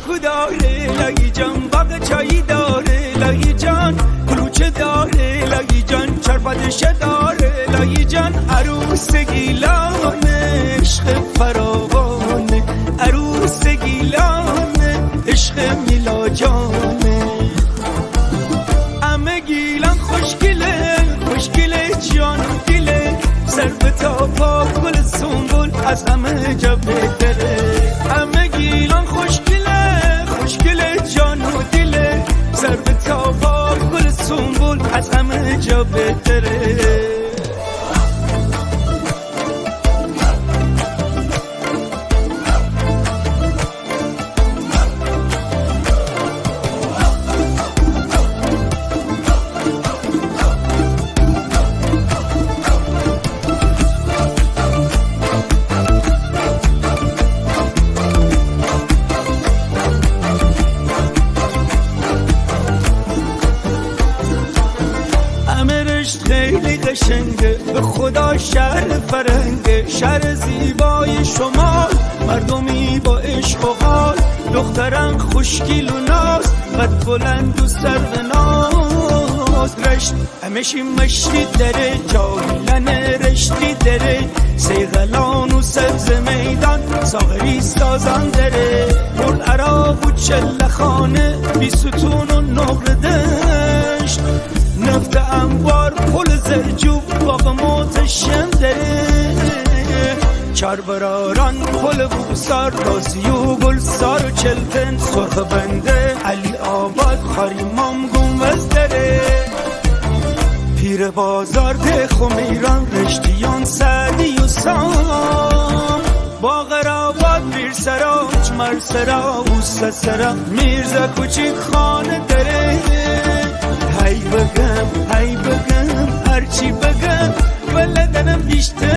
شامپو داره لایی جان، باغ چایی داره لایی جان، کلوچه داره لایی جان، چربدشه داره لایی جان. عروس گیلانه عشق فراوانه، عروس گیلانه عشق میلا جانه. همه گیلان خوشگله خوشگله جان گله، سر به تا پا گل سنبول از همه جا بهتره. همه گیلان خوشگله خوشگله جان و دله، سر به تا پا گل سنبول از همه جا بهتره. خیلی قشنگه به خدا شهر فرنگه، شهر زیبای شمال، مردمی با عشق و حال، دختران خوشگیل و ناز، قد بلند و سروناز. رشت همشی مشتی داره، جاهلن رشتی داره، سیغلان و سبز میدان، ساغری سازان داره، مرد عراق و چلخانه، بی ستون و نقر دشت، نفت انبار پل زرجوب باغ متشم داره، چربراران پل بوسار، رازی و گلسار و چلتن، سرخ بنده علی آباد، خاریمام گنبز داره، پیر بازار ده خمیران، رشتیان سعدی و سام، باغ راباد پیر سرا مرسرا و سسرا، میرزا کوچیک خانه داره. هی بگم هرچی بگم ولدنم بیشتر